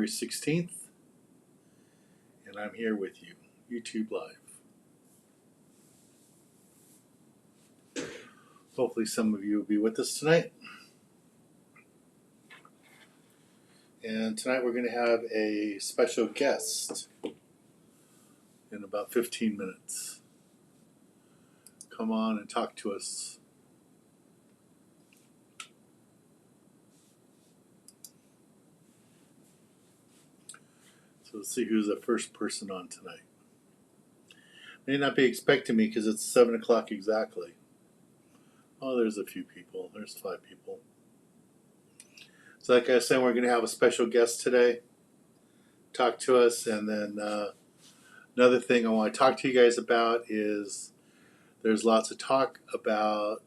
January 16th, and I'm here with you, YouTube Live. Hopefully some of you will be with us tonight. And tonight we're going to have a special guest in about 15 minutes. Come on and talk to us. So let's see who's the first person on tonight. May not be expecting me because it's 7 o'clock exactly. Oh, there's a few people. There's 5 people. So like I said, we're going to have a special guest today. Talk to us. And then another thing I want to talk to you guys about is there's lots of talk about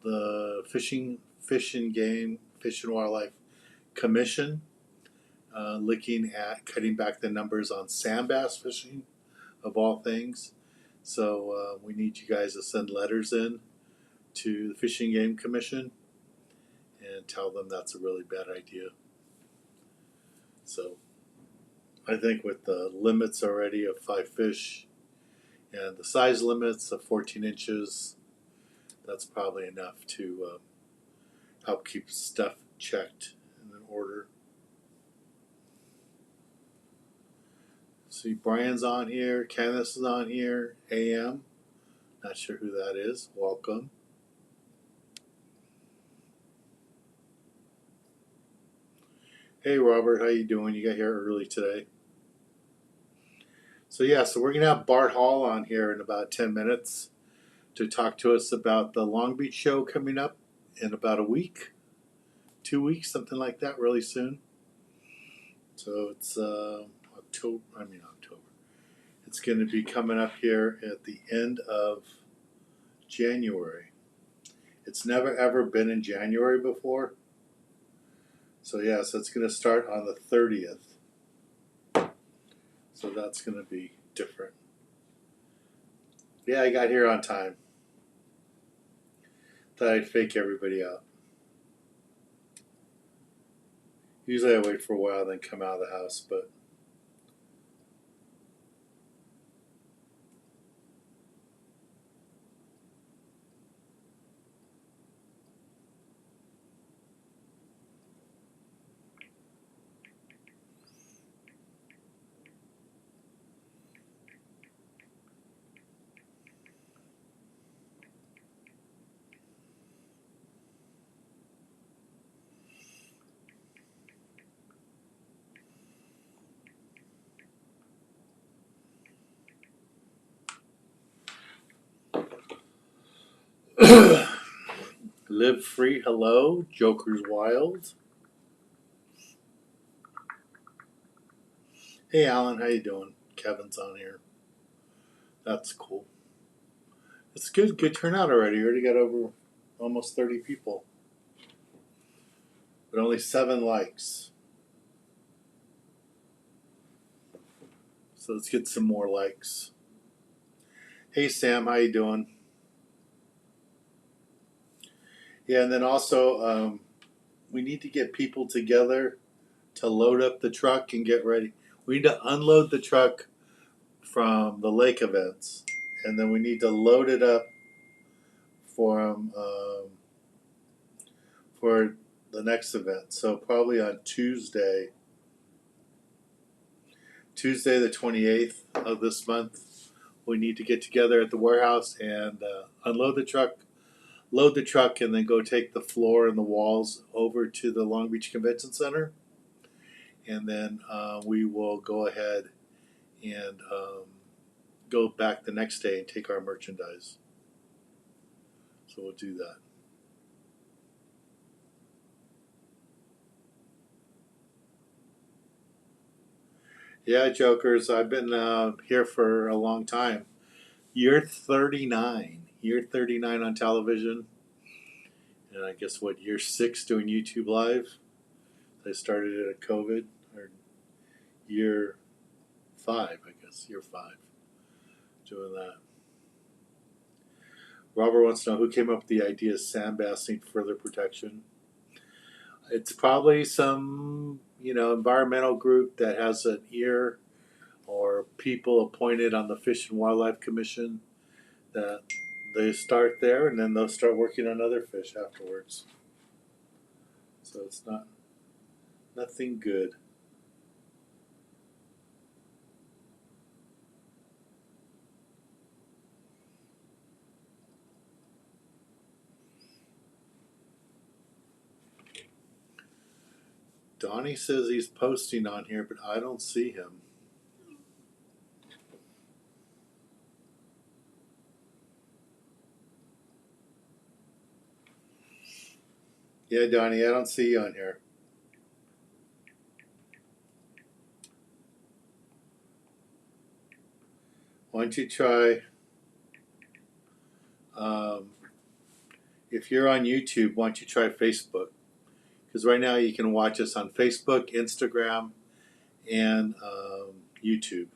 the Fish and Game, Fish and Wildlife Commission looking at cutting back the numbers on sand bass fishing, of all things. So we need you guys to send letters in to the Fish and Game Commission and tell them that's a really bad idea. So I think with the limits already of 5 fish and the size limits of 14 inches, that's probably enough to help keep stuff checked and in order. See, Brian's on here, Kenneth is on here, AM, not sure who that is, welcome. Hey Robert, how you doing? You got here early today. So yeah, so we're going to have Bart Hall on here in about 10 minutes to talk to us about the Long Beach show coming up in about a week, 2 weeks, something like that, really soon. So it's October. It's going to be coming up here at the end of January. It's never ever been in January before. So yeah, so it's going to start on the 30th. So that's going to be different. Yeah, I got here on time. Thought I'd fake everybody out. Usually I wait for a while, then come out of the house, but Live Free, hello. Joker's Wild. Hey Alan, how you doing? Kevin's on here. That's cool. It's good turnout already. We already got over almost 30 people. But only 7 likes. So let's get some more likes. Hey Sam, how you doing? Yeah, and then also we need to get people together to load up the truck and get ready. We need to unload the truck from the lake events, and then we need to load it up for the next event. So probably on Tuesday the 28th of this month, we need to get together at the warehouse and unload the truck, load the truck, and then go take the floor and the walls over to the Long Beach Convention Center. And then we will go ahead and go back the next day and take our merchandise. So we'll do that. Yeah, Jokers, I've been here for a long time. Year 39. Year 39 on television. And I guess what, year 6 doing YouTube Live? I started it at COVID. Or year 5, I guess. Year 5. Doing that. Robert wants to know who came up with the idea of sandbassing further protection. It's probably some, environmental group that has an ear or people appointed on the Fish and Wildlife Commission that they start there and then they'll start working on other fish afterwards. So it's nothing good. Donnie says he's posting on here, but I don't see him. Yeah, Donnie, I don't see you on here. Why don't you try, if you're on YouTube, why don't you try Facebook? Because right now you can watch us on Facebook, Instagram, and YouTube.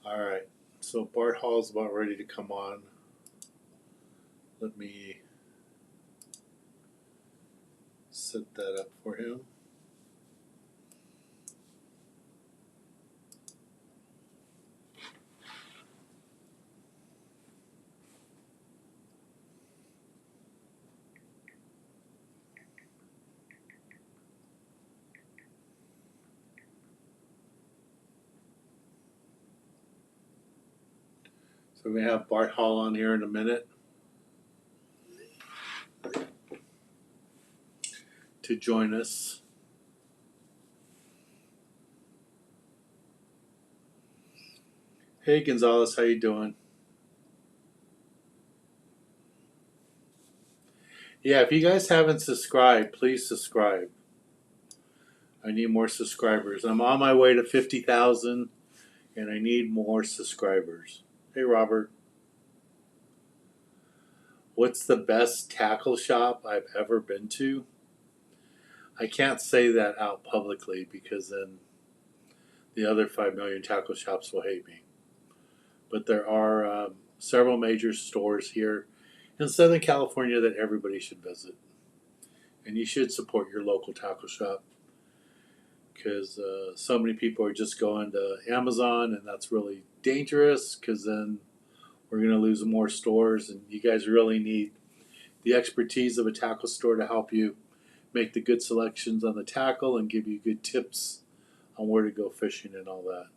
All right, so Bart Hall's about ready to come on. Let me set that up for him. So we're going to have Bart Hall on here in a minute to join us. Hey Gonzalez, how you doing? Yeah, if you guys haven't subscribed, please subscribe. I need more subscribers. I'm on my way to 50,000 and I need more subscribers. Hey Robert. What's the best tackle shop I've ever been to? I can't say that out publicly because then the other 5 million tackle shops will hate me. But there are several major stores here in Southern California that everybody should visit. And you should support your local tackle shop because so many people are just going to Amazon, and that's really dangerous because then we're going to lose more stores, and you guys really need the expertise of a tackle store to help you make the good selections on the tackle and give you good tips on where to go fishing and all that.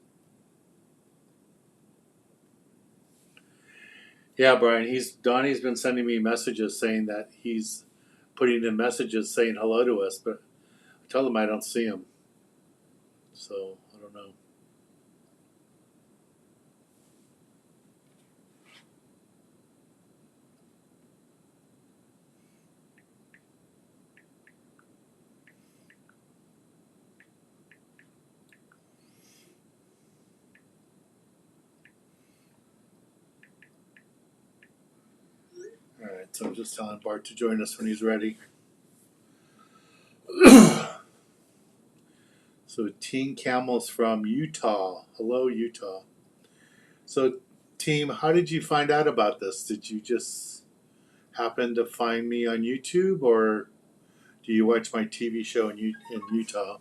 Yeah, Brian, Donnie's been sending me messages saying that he's putting in messages saying hello to us, but I told him I don't see him. So, I don't know. All right, so I'm just telling Bart to join us when he's ready. So, Teen Camel's from Utah. Hello, Utah. So, team, how did you find out about this? Did you just happen to find me on YouTube, or do you watch my TV show in Utah?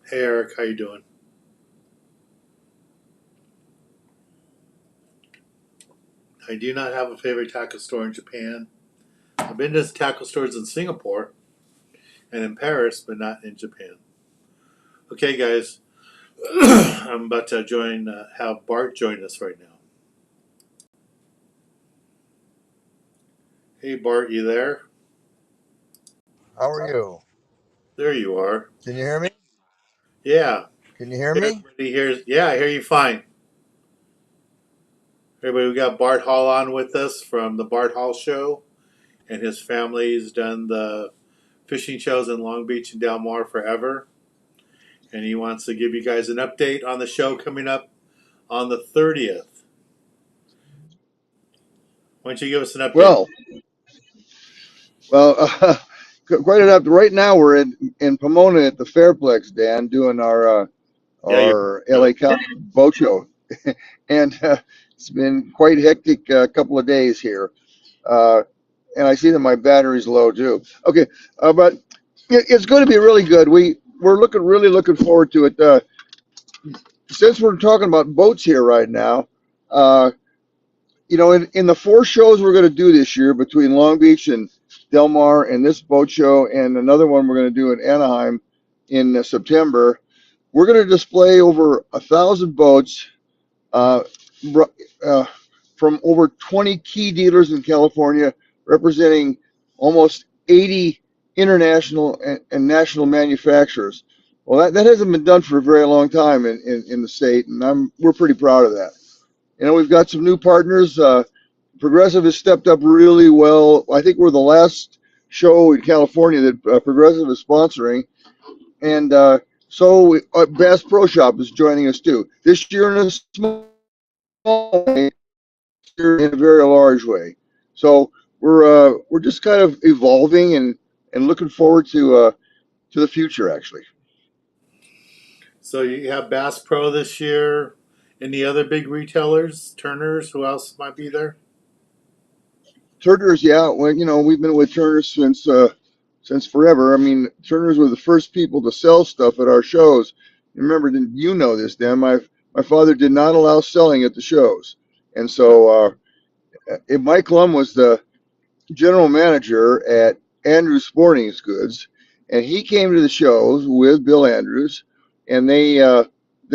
Hey, Eric, how you doing? I do not have a favorite tackle store in Japan. I've been to tackle stores in Singapore and in Paris, but not in Japan. Okay, guys, I'm about to have Bart join us right now. Hey, Bart, you there? How are you? There you are. Can you hear me? Yeah. Can you hear me? Everybody hears. Yeah, I hear you fine. Everybody, we got Bart Hall on with us from the Bart Hall Show, and his family's done the fishing shows in Long Beach and Del Mar forever. And he wants to give you guys an update on the show coming up on the 30th. Why don't you give us an update? Well, well, quite enough. Right now, we're in Pomona at the Fairplex, Dan, doing Yeah, you our show. LA County boat show, and it's been quite hectic couple of days here. Uh, and I see that my battery's low too. Okay, but it's going to be really good. We're really looking forward to it. Since we're talking about boats here right now, uh, in the four shows we're going to do this year between Long Beach and Del Mar and this boat show and another one we're going to do in Anaheim in September, we're going to display over 1,000 boats uh, uh, from over 20 key dealers in California, representing almost 80 international and national manufacturers. Well, that hasn't been done for a very long time in the state, and we're pretty proud of that. We've got some new partners. Progressive has stepped up really well. I think we're the last show in California that Progressive is sponsoring, and Bass Pro Shop is joining us too. This year in a small way, in a very large way. So we're just kind of evolving and looking forward to the future actually. So you have Bass Pro this year. Any other big retailers? Turner's? Who else might be there? Turner's, yeah. Well, we've been with Turner's since forever. I mean, Turner's were the first people to sell stuff at our shows. Remember, you know this, Dan. My father did not allow selling at the shows, and so Mike Lum was the general manager at Andrews Sporting Goods, and he came to the shows with Bill Andrews, and they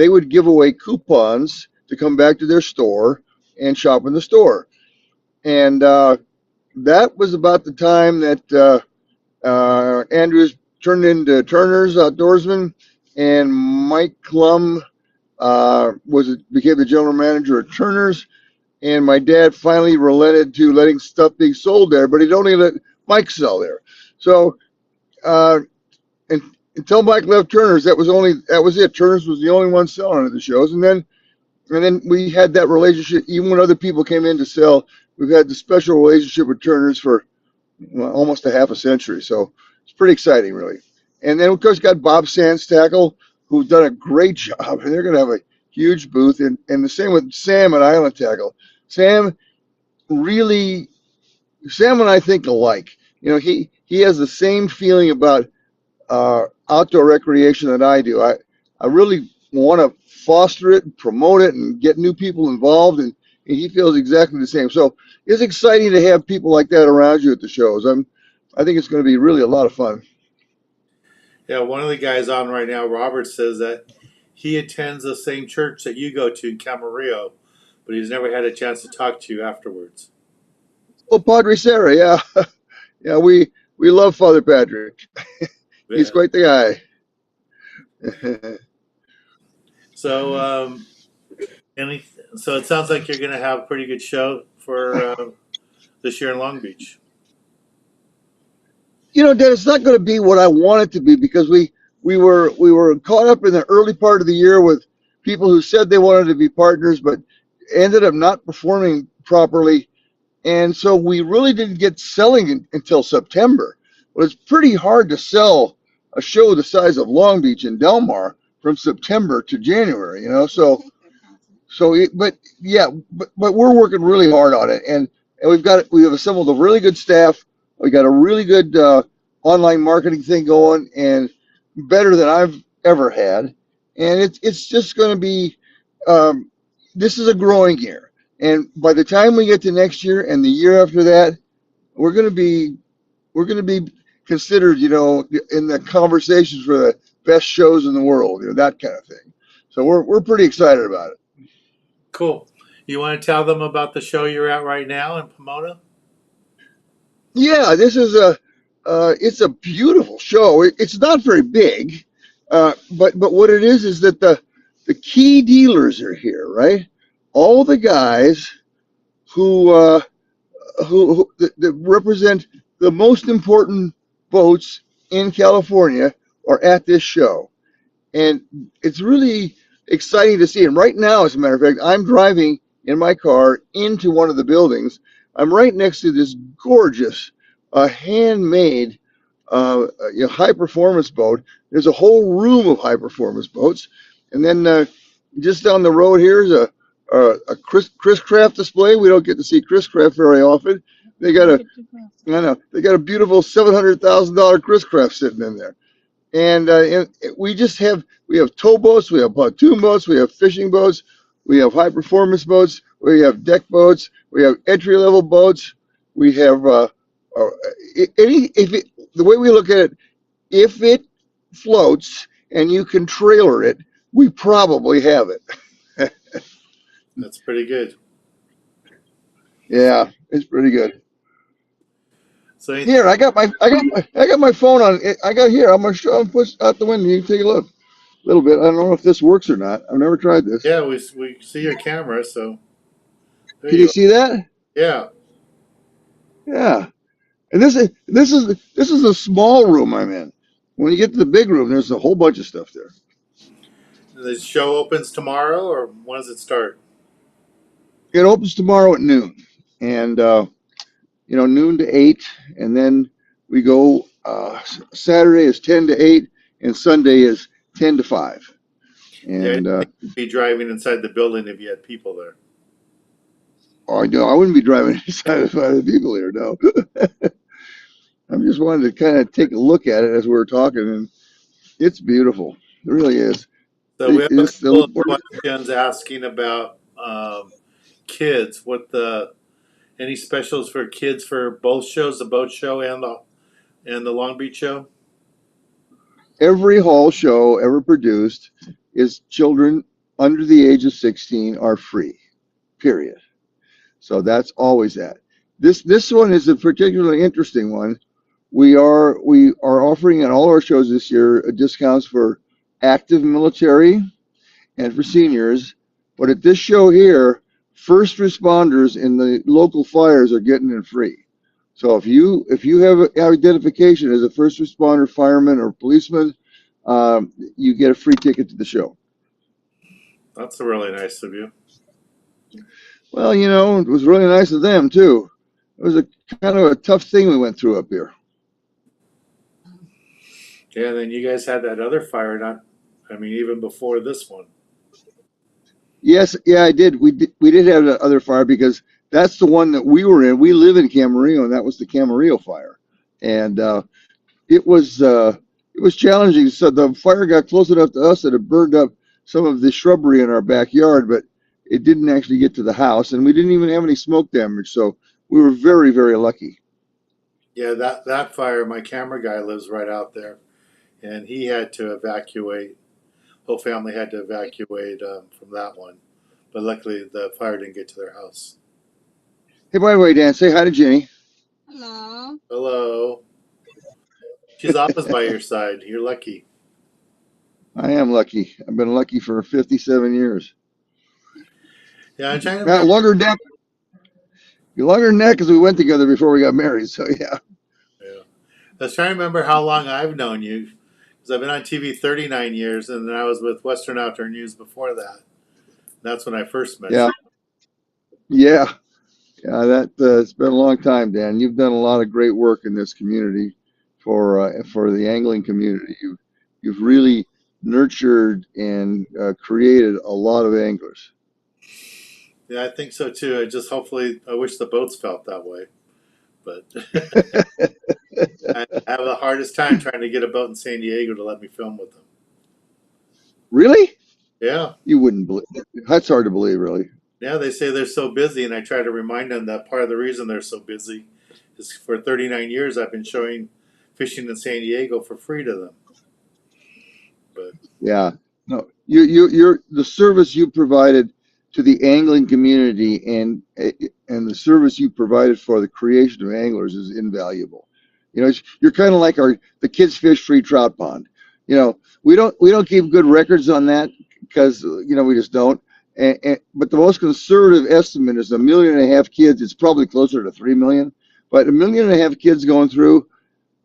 would give away coupons to come back to their store and shop in the store, and that was about the time that Andrews turned into Turner's Outdoorsman, and Mike Klum became the general manager at Turner's. And my dad finally relented to letting stuff be sold there, but he'd only let Mike sell there. So uh, and, until Mike left Turner's, that was it. Turner's was the only one selling at the shows, and then we had that relationship even when other people came in to sell. We've had the special relationship with Turner's for almost a half a century. So it's pretty exciting, really. And then, of course, got Bob Sands Tackle, who's done a great job, and they're going to have a huge booth. And the same with Sam at Island Tackle. Sam really, Sam and I think alike. He has the same feeling about outdoor recreation that I do. I really want to foster it and promote it and get new people involved, and he feels exactly the same. So it's exciting to have people like that around you at the shows. I think it's going to be really a lot of fun. Yeah, one of the guys on right now, Robert, says that he attends the same church that you go to in Camarillo, but he's never had a chance to talk to you afterwards. Well, Padre Sarah, yeah, yeah, we love Father Patrick. He's Yeah. quite the guy. So, any, so it sounds like you're going to have a pretty good show for this year in Long Beach. Dan, it's not going to be what I want it to be because we were caught up in the early part of the year with people who said they wanted to be partners, but ended up not performing properly, and so we really didn't get selling until September. Well, it's pretty hard to sell a show the size of Long Beach and Del Mar from September to January. But yeah, but we're working really hard on it, and we have assembled a really good staff. We got a really good online marketing thing going, and better than I've ever had. And it's just going to be this is a growing year, and by the time we get to next year and the year after that, we're going to be considered, in the conversations for the best shows in the world, that kind of thing. So we're pretty excited about it. Cool. You want to tell them about the show you're at right now in Pomona? Yeah, this is it's a beautiful show. It's not very big, but what it is that the key dealers are here, right? All the guys who that represent the most important boats in California are at this show, and it's really exciting to see. And right now, as a matter of fact, I'm driving in my car into one of the buildings I'm right next to this gorgeous, handmade, high performance boat. There's a whole room of high performance boats, and then just down the road here is a Chris Craft display. We don't get to see Chris Craft very often. They got a I know they got a beautiful $700,000 Chris Craft sitting in there, and we have towboats, we have pontoon boats, we have fishing boats, we have high performance boats, we have deck boats, we have entry level boats, we have any if it, the way we look at it, if it floats and you can trailer it, we probably have it. That's pretty good. Yeah, it's pretty good. So Here, I got my phone on. I got here. I'm gonna show. I'm push out the window. You can take a look. A little bit. I don't know if this works or not. I've never tried this. yeah, we see your camera, so there Can you you are. see that? Yeah, Yeah. And this is a small room I'm in. When you get to the big room, there's a whole bunch of stuff there. the show opens tomorrow, or when does it start? It opens tomorrow at noon, and noon to 8, and then we go. Saturday is 10 to 8, and Sunday is 10 to 5. Yeah, I And didn't think you'd be driving inside the building if you had people there. oh, no, I wouldn't be driving inside of the people here. No, I'm just wanted to kind of take a look at it as we were talking, and it's beautiful. It really is. So we have a It's couple the of questions asking about kids. What the any specials for kids for both shows, the boat show and the Long Beach show? every hall show ever produced is children under the age of 16 are free. Period. So that's always that. This one is a particularly interesting one. We are offering at all our shows this year discounts for active military and for seniors. But at this show here, first responders in the local fires are getting it free. So if you have identification as a first responder, fireman, or policeman, you get a free ticket to the show. That's really nice of you. Well, it was really nice of them too. It was a kind of a tough thing we went through up here. Yeah, and then you guys had that other fire, even before this one. Yes, yeah, I did. We did have the other fire because that's the one that we were in. We live in Camarillo, and that was the Camarillo fire, and it was challenging. So the fire got close enough to us that it burned up some of the shrubbery in our backyard, but it didn't actually get to the house, and we didn't even have any smoke damage. So we were very, very lucky. Yeah, that fire. My camera guy lives right out there, and he had to evacuate. Whole family had to evacuate from that one, but luckily the fire didn't get to their house. Hey, by the way, Dan, say hi to Jenny. Hello. Hello. She's always by your side. You're lucky. I am lucky. I've been lucky for 57 years. Yeah, I'm trying to Not remember. longer than that because we went together before we got married. So yeah. Yeah. I was trying to remember how long I've known you, because I've been on TV 39 years, and then I was with Western Outdoor News before that. That's when I first met Yeah. you. Yeah. Yeah. It's been a long time, Dan. You've done a lot of great work in this community for the angling community. You've really nurtured and created a lot of anglers. Yeah, I think so too. I wish the boats felt that way, but I have the hardest time trying to get a boat in San Diego to let me film with them. Really? Yeah. You wouldn't believe it. That's hard to believe, really. Yeah, they say they're so busy, and I try to remind them that part of the reason they're so busy is for 39 years I've been showing fishing in San Diego for free to them. But Yeah. No, you're the service you provided to the angling community and the service you provided for the creation of anglers is invaluable. You're kind of like the kids fish free trout pond. We don't keep good records on that because we just don't. But the most conservative estimate is 1.5 million kids. It's probably closer to 3 million, but 1.5 million kids going through.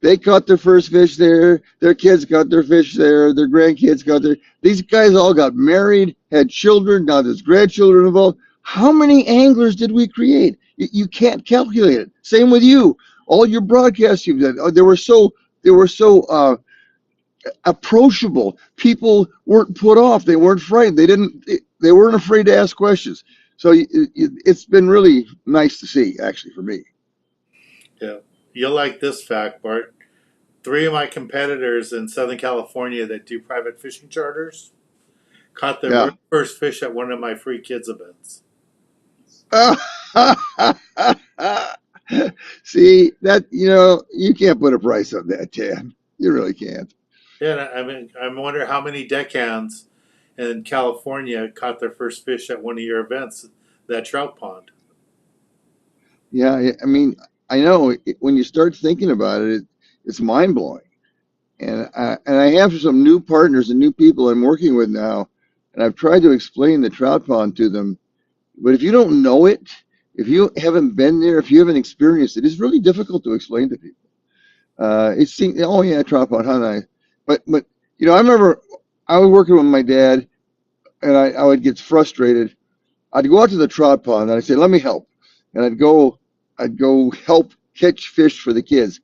They caught their first fish there. Their kids got their fish there. Their grandkids got their. These guys all got married, had children. Now there's grandchildren involved. How many anglers did we create? You can't calculate it. Same with you. All your broadcasts you've done, they were so approachable. People weren't put off. They weren't frightened. They weren't afraid to ask questions. So it's been really nice to see, actually, for me. Yeah. You'll like this fact, Bart. Three of my competitors in Southern California that do private fishing charters caught their very Yeah. first fish at one of my free kids events. See that, you can't put a price on that, Ted. You really can't. Yeah, I mean, I wonder how many deckhands in California caught their first fish at one of your events, that trout pond. Yeah, I mean, I know when you start thinking about it, it's mind blowing. And I have some new partners and new people I'm working with now, and I've tried to explain the trout pond to them. But if you don't know it, if you haven't been there, if you haven't experienced it, it's really difficult to explain to people. It seems, oh yeah, trout pond, how nice. But I remember I was working with my dad, and I would get frustrated. I'd go out to the trout pond and I'd say, "Let me help," and I'd go help catch fish for the kids.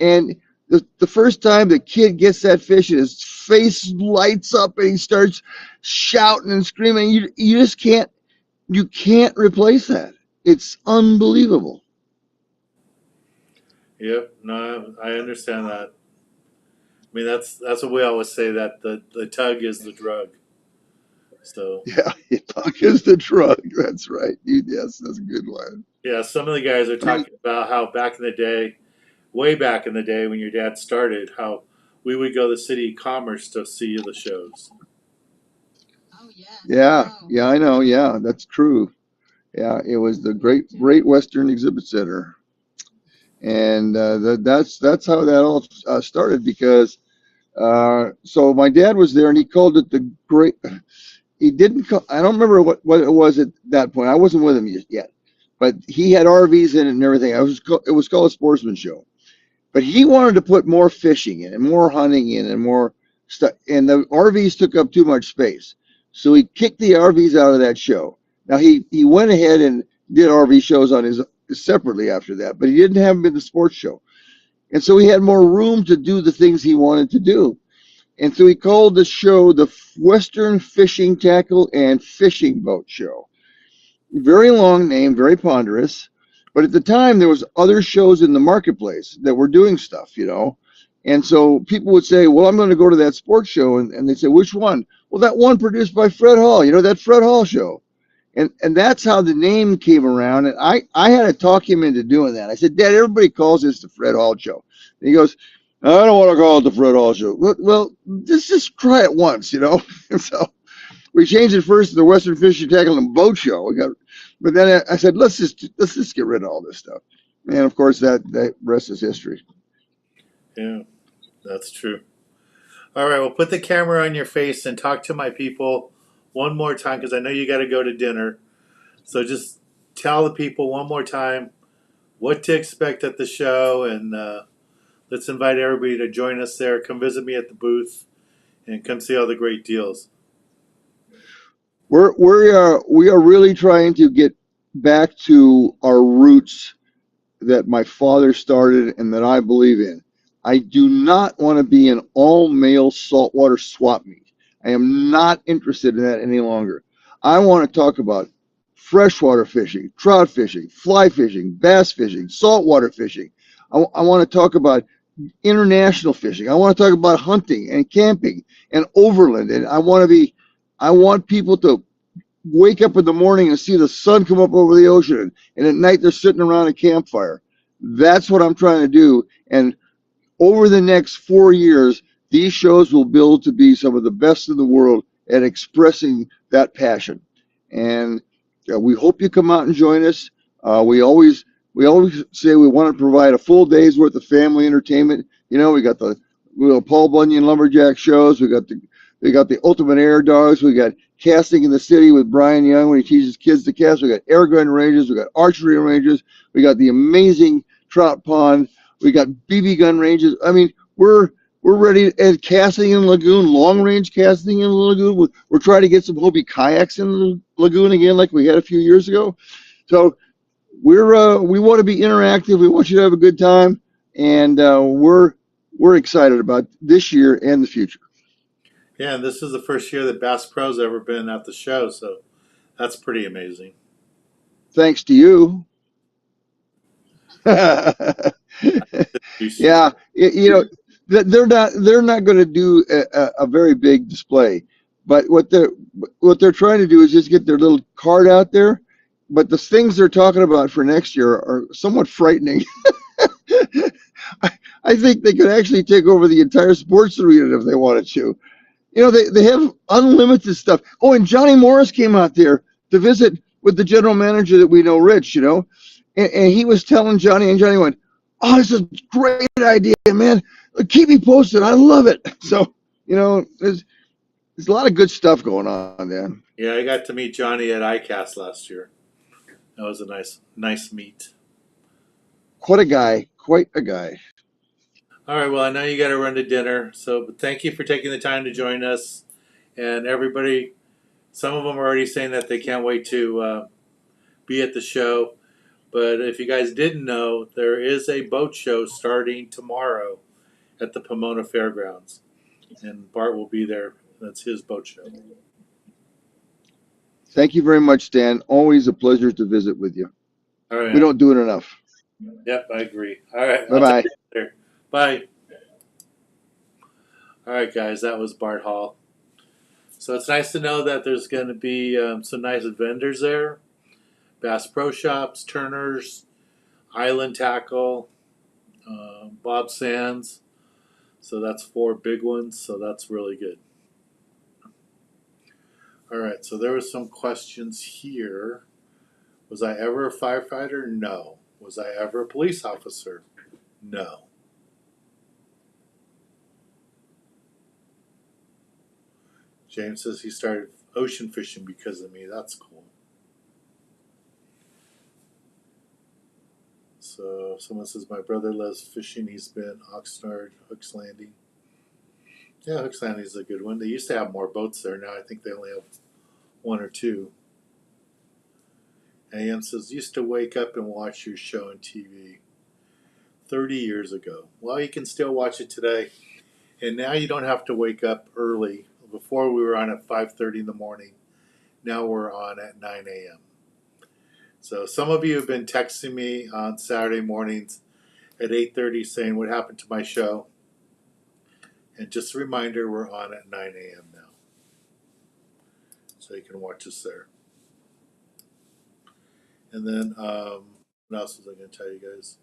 And the first time the kid gets that fish and his face lights up and he starts shouting and screaming, you just can't replace that. It's unbelievable. Yep, no, I understand that. I mean, that's what we always say, that the tug is the drug. So Yeah, talk is the drug. That's right. Yes, that's a good one. yeah, some of the guys are I mean, talking about how back in the day, way back in the day when your dad started, how we would go to the City of Commerce to see the shows. yeah, yeah, I know. Yeah, that's true. Yeah, it was the Great Western Exhibit Center, and that's how that all started. Because so my dad was there, and he called it the Great. He didn't call, I don't remember what it was at that point. I wasn't with him yet, but he had RVs in it and everything. It was called a sportsman show. But he wanted to put more fishing in and more hunting in and more stuff. And the RVs took up too much space. So he kicked the RVs out of that show. Now he went ahead and did RV shows on his separately after that, but he didn't have them in the sports show. And so he had more room to do the things he wanted to do. And so he called the show the Western Fishing Tackle and Fishing Boat Show. Very long name, very ponderous. But at the time, there was other shows in the marketplace that were doing stuff. And so people would say, well, I'm going to go to that sports show. And they'd say, which one? Well, that one produced by Fred Hall, that Fred Hall show. And that's how the name came around. And I had to talk him into doing that. I said, Dad, everybody calls this the Fred Hall show. And he goes, I don't want to call it the Fred Hall show. Well, just try it once. And so we changed it first to the Western Fishing Tackle and Boat Show. But then I said, let's just get rid of all this stuff. And of course, that rest is history. Yeah, that's true. All right, well, put the camera on your face and talk to my people one more time, because I know you got to go to dinner. So just tell the people one more time what to expect at the show, and let's invite everybody to join us there. Come visit me at the booth and come see all the great deals. We are really trying to get back to our roots that my father started and that I believe in. I do not want to be an all-male saltwater swap meet. I am not interested in that any longer. I want to talk about freshwater fishing, trout fishing, fly fishing, bass fishing, saltwater fishing. I want to talk about international fishing. I want to talk about hunting and camping and overland. And I want people to wake up in the morning and see the sun come up over the ocean, and at night they're sitting around a campfire. That's what I'm trying to do. And over the next 4 years, these shows will build to be some of the best in the world at expressing that passion. And we hope you come out and join us. We always say we want to provide a full day's worth of family entertainment. We got Paul Bunyan lumberjack shows. We got the Ultimate Air Dogs. We got casting in the city with Brian Young when he teaches kids to cast. We got air gun ranges. We got archery ranges. We got the amazing trout pond. We got BB gun ranges. I mean, we're ready. And casting in the lagoon, long range casting in the lagoon. We're trying to get some Hobie kayaks in the lagoon again, like we had a few years ago. So we want to be interactive. We want you to have a good time, and we're excited about this year and the future. Yeah, and this is the first year that Bass Pro's ever been at the show, so that's pretty amazing. Thanks to you. Introduce you. Yeah, they're not going to do a very big display, but what they're trying to do is just get their little card out there. But the things they're talking about for next year are somewhat frightening. I, I think they could actually take over the entire sports arena if they wanted to. They have unlimited stuff. Oh, and Johnny Morris came out there to visit with the general manager that we know, Rich, and he was telling Johnny, and Johnny went, "Oh, this is a great idea, man. Keep me posted. I love it." So, there's a lot of good stuff going on, man. Yeah, I got to meet Johnny at ICAST last year. That was a nice meet. Quite a guy. All right, well, I know you got to run to dinner, so but thank you for taking the time to join us. And everybody, some of them are already saying that they can't wait to be at the show. But if you guys didn't know, there is a boat show starting tomorrow at the Pomona Fairgrounds, and Bart will be there. That's his boat show. Thank you very much, Stan. Always a pleasure to visit with you. All right, We man. don't do it enough. Yep, I agree. All right, Bye I'll talk bye. to you later. Bye. All right, guys, that was Bart Hall. So it's nice to know that there's going to be some nice vendors there. Bass Pro Shops, Turner's, Island Tackle, Bob Sands. So that's 4 big ones. So that's really good. All right. So there were some questions here. Was I ever a firefighter? No. Was I ever a police officer? No. James says he started ocean fishing because of me. That's cool. So someone says my brother loves fishing. He's been Oxnard, Hooks Landing. Yeah, Hooks Landing is a good one. They used to have more boats there. Now I think they only have 1 or 2. AM says used to wake up and watch your show on TV 30 years ago. Well, you can still watch it today. And now you don't have to wake up early. Before we were on at 5:30 in the morning. Now we're on at 9 a.m. So some of you have been texting me on Saturday mornings at 8:30 saying what happened to my show. And just a reminder, we're on at 9 a.m. now. So you can watch us there. And then, what else was I going to tell you guys?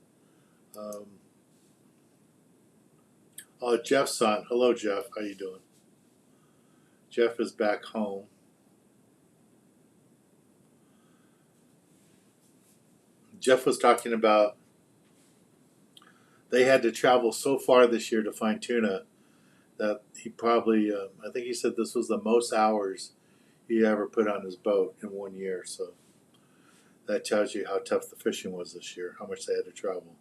Oh, Jeff's on. Hello, Jeff. How you doing? Jeff is back home. Jeff was talking about they had to travel so far this year to find tuna that he probably, I think he said this was the most hours he ever put on his boat in 1 year. So that tells you how tough the fishing was this year, how much they had to travel.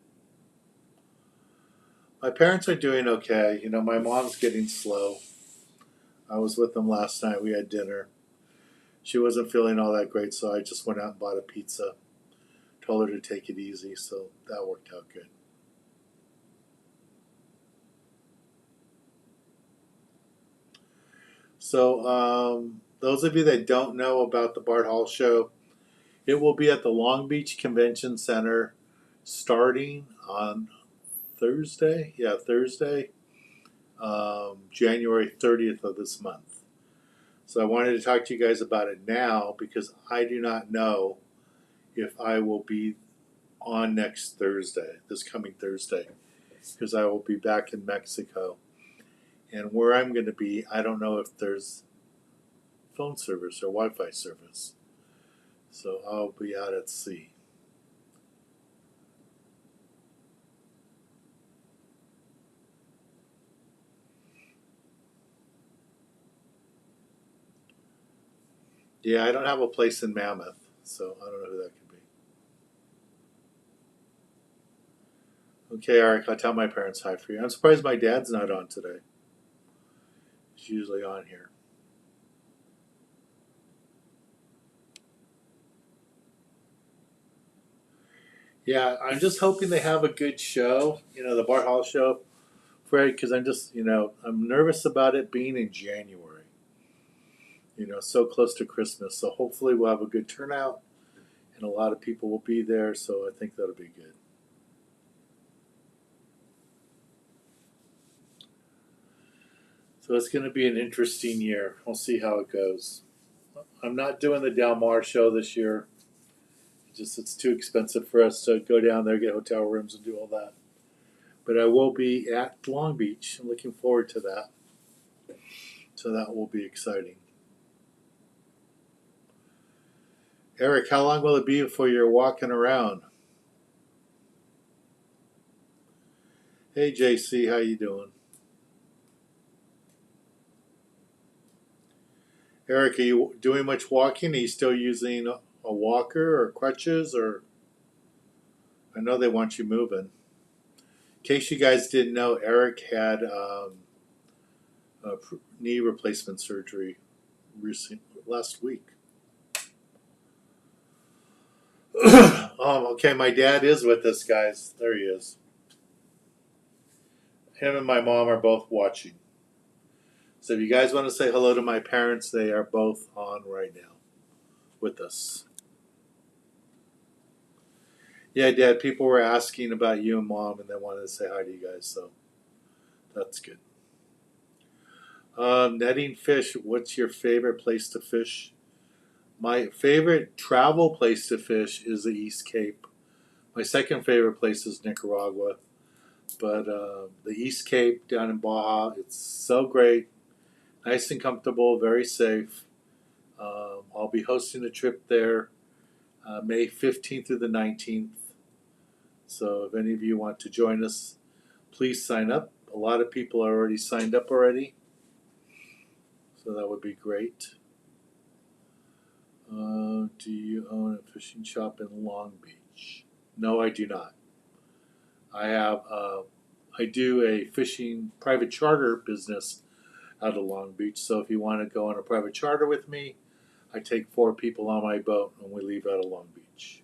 My parents are doing okay. My mom's getting slow. I was with them last night. We had dinner. She wasn't feeling all that great, so I just went out and bought a pizza. Told her to take it easy, so that worked out good. So, those of you that don't know about the Bart Hall Show, it will be at the Long Beach Convention Center starting on Thursday. Yeah, Thursday, January 30th of this month. So I wanted to talk to you guys about it now because I do not know if I will be on next Thursday, this coming Thursday, because I will be back in Mexico. And where I'm going to be, I don't know if there's phone service or Wi-Fi service. So I'll be out at sea. Yeah, I don't have a place in Mammoth, so I don't know who that could be. Okay, Eric, I'll tell my parents hi for you. I'm surprised my dad's not on today. He's usually on here. Yeah, I'm just hoping they have a good show. The Bart Hall show, Fred, because I'm nervous about it being in January. So close to Christmas. So hopefully we'll have a good turnout, and a lot of people will be there. So I think that'll be good. So it's going to be an interesting year. We'll see how it goes. I'm not doing the Del Mar show this year. It's too expensive for us to go down there, get hotel rooms, and do all that. But I will be at Long Beach. I'm looking forward to that. So that will be exciting. Eric, how long will it be before you're walking around? Hey, JC, how you doing? Eric, are you doing much walking? Are you still using a walker or crutches? Or I know they want you moving. In case you guys didn't know, Eric had knee replacement surgery last week. Okay, my dad is with us, guys. There he is. Him and my mom are both watching. So if you guys want to say hello to my parents, they are both on right now with us. Yeah, Dad, people were asking about you and Mom, and they wanted to say hi to you guys, so that's good. Netting fish, what's your favorite place to fish? My favorite travel place to fish is the East Cape. My second favorite place is Nicaragua. But the East Cape down in Baja, it's so great. Nice and comfortable, very safe. I'll be hosting a trip there May 15th through the 19th. So if any of you want to join us, please sign up. A lot of people are already signed up already. So that would be great. Do you own a fishing shop in Long Beach? No, I do not. I do a fishing private charter business out of Long Beach. So if you want to go on a private charter with me, I take 4 people on my boat and we leave out of Long Beach.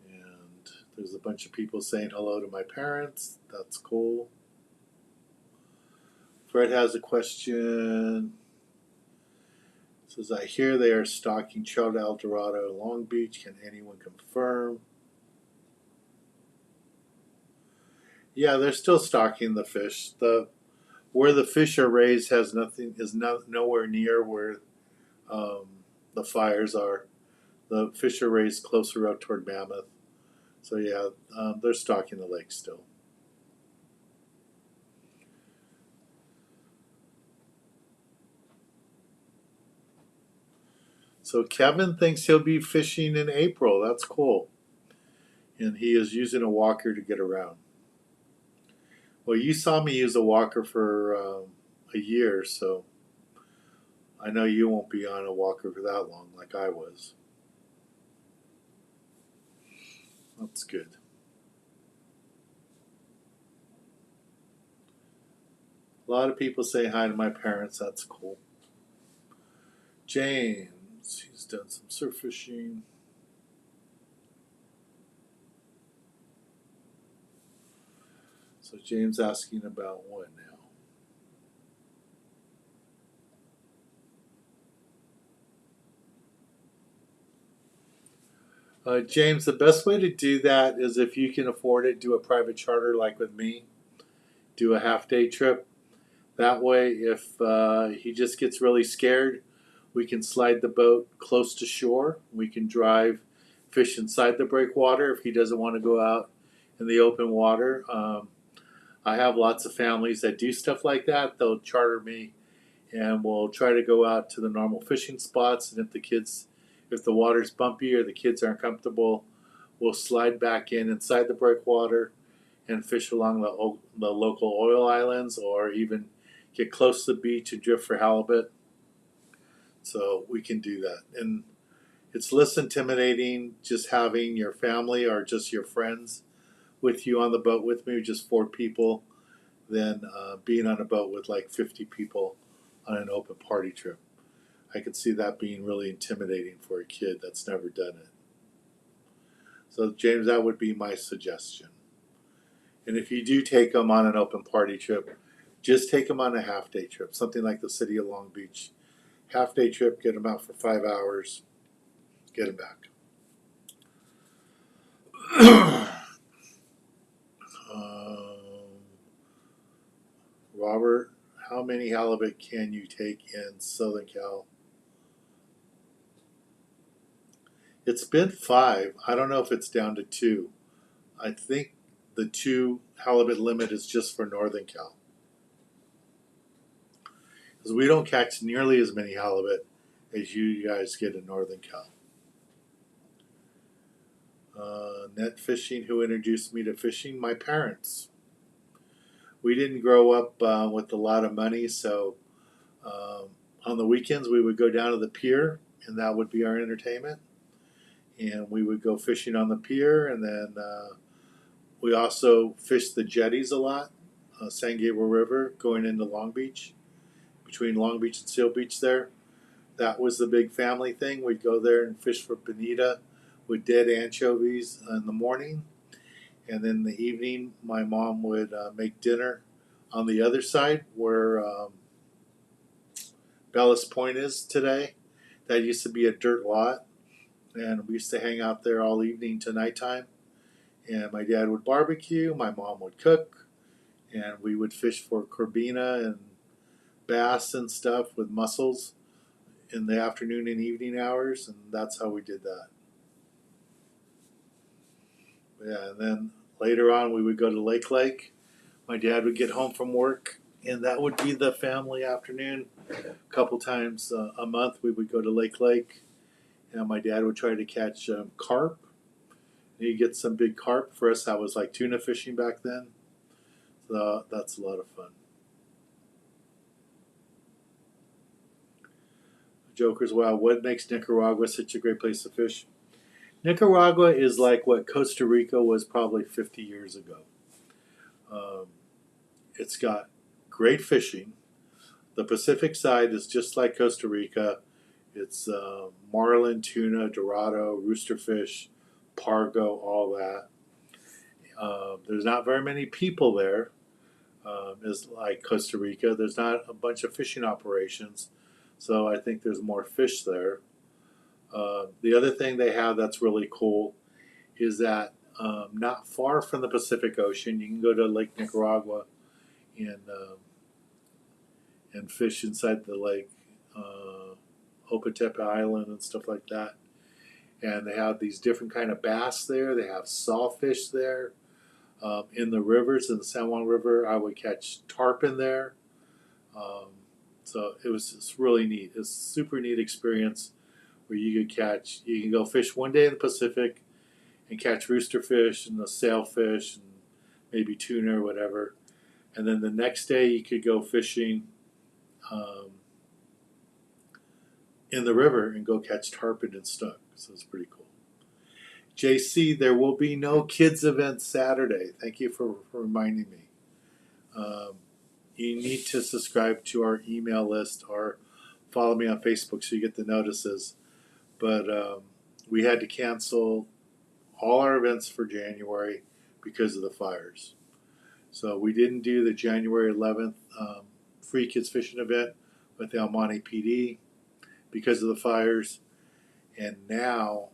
And there's a bunch of people saying hello to my parents. That's cool. Fred has a question. Says, I hear they are stocking trout El Dorado in Long Beach. Can anyone confirm? Yeah, they're still stocking the fish. Where the fish are raised is nowhere near where the fires are. The fish are raised closer out toward Mammoth. So yeah, they're stocking the lake still. So Kevin thinks he'll be fishing in April. That's cool. And he is using a walker to get around. Well, you saw me use a walker for a year, so I know you won't be on a walker for that long like I was. That's good. A lot of people say hi to my parents. That's cool. James, he's done some surf fishing. So James asking about what now? James, the best way to do that is if you can afford it, do a private charter like with me. Do a half-day trip. That way, if he just gets really scared, we can slide the boat close to shore. We can drive fish inside the breakwater if he doesn't want to go out in the open water. I have lots of families that do stuff like that. They'll charter me, and we'll try to go out to the normal fishing spots. And if the water's bumpy or the kids aren't comfortable, we'll slide back inside the breakwater and fish along the local oil islands, or even get close to the beach and drift for halibut. So we can do that. And it's less intimidating just having your family or just your friends with you on the boat with me, just 4 people, than being on a boat with like 50 people on an open party trip. I could see that being really intimidating for a kid that's never done it. So, James, that would be my suggestion. And if you do take them on an open party trip, just take them on a half-day trip, something like the city of Long Beach. Half-day trip, get them out for 5 hours, get them back. Robert, how many halibut can you take in Southern Cal? It's been 5. I don't know if it's down to 2. I think the 2 halibut limit is just for Northern Cal. Because we don't catch nearly as many halibut as you guys get in Northern Cal. Net fishing, who introduced me to fishing? My parents. We didn't grow up with a lot of money, so on the weekends we would go down to the pier, and that would be our entertainment. And we would go fishing on the pier, and then we also fished the jetties a lot, San Gabriel River, going into Long Beach, between Long Beach and Seal Beach there. That was the big family thing. We'd go there and fish for bonita with dead anchovies in the morning. And then in the evening, my mom would make dinner on the other side where Bellis Point is today. That used to be a dirt lot. And we used to hang out there all evening to nighttime. And my dad would barbecue, my mom would cook, and we would fish for corbina and bass and stuff with mussels in the afternoon and evening hours, and that's how we did that. Yeah, and then later on we would go to Lake. My dad would get home from work, and that would be the family afternoon. A couple times a month we would go to Lake, and my dad would try to catch carp. You get some big carp. For us, that was like tuna fishing back then. So that's a lot of fun. Jokers, wow, what makes Nicaragua such a great place to fish? Nicaragua is like what Costa Rica was probably 50 years ago. It's got great fishing. The Pacific side is just like Costa Rica. It's marlin, tuna, dorado, roosterfish, pargo, all that. There's not very many people there, is like Costa Rica. There's not a bunch of fishing operations, so I think there's more fish there. The other thing they have that's really cool is that not far from the Pacific Ocean, you can go to Lake Nicaragua and fish inside the lake, Opetepe Island and stuff like that. And they have these different kind of bass there. They have sawfish there. In the rivers, in the San Juan River, I would catch tarpon there. So it was just really neat. It's a super neat experience where you can go fish one day in the Pacific and catch roosterfish and the sailfish and maybe tuna or whatever. And then the next day you could go fishing in the river and go catch tarpon and snook. So it's pretty cool. JC, there will be no kids event Saturday. Thank you for reminding me. You need to subscribe to our email list or follow me on Facebook so you get the notices. But we had to cancel all our events for January because of the fires. So we didn't do the January 11th free kids fishing event with the El Monte PD because of the fires. And now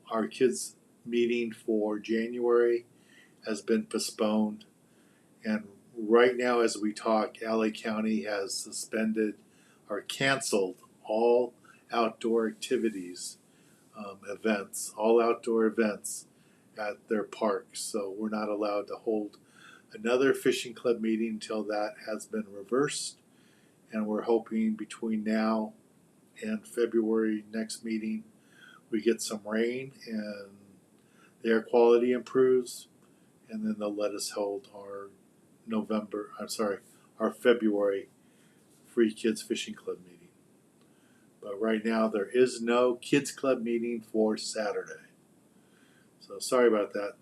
our kids meeting for January has been postponed. And right now as we talk, LA County has suspended or canceled all outdoor activities, events, all outdoor events at their parks. So we're not allowed to hold another fishing club meeting until that has been reversed. And we're hoping between now and February next meeting, we get some rain and the air quality improves, and then they'll let us hold our our February Free Kids Fishing Club meeting. But right now there is no Kids Club meeting for Saturday. So sorry about that,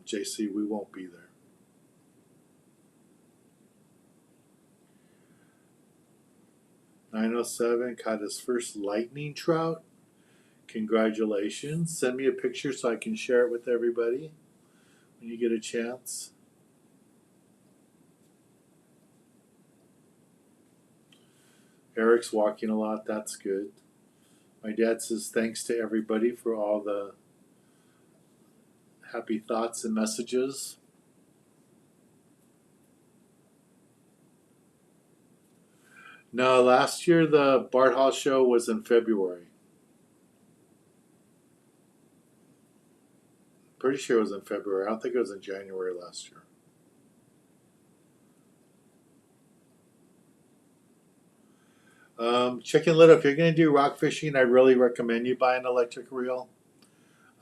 JC, we won't be there. 907 caught his first lightning trout. Congratulations. Send me a picture so I can share it with everybody when you get a chance. Eric's walking a lot. That's good. My dad says thanks to everybody for all the happy thoughts and messages. No, last year the Bart Hall show was in February. Pretty sure it was in February. I don't think it was in January last year. Chicken Little, if you're going to do rock fishing, I really recommend you buy an electric reel.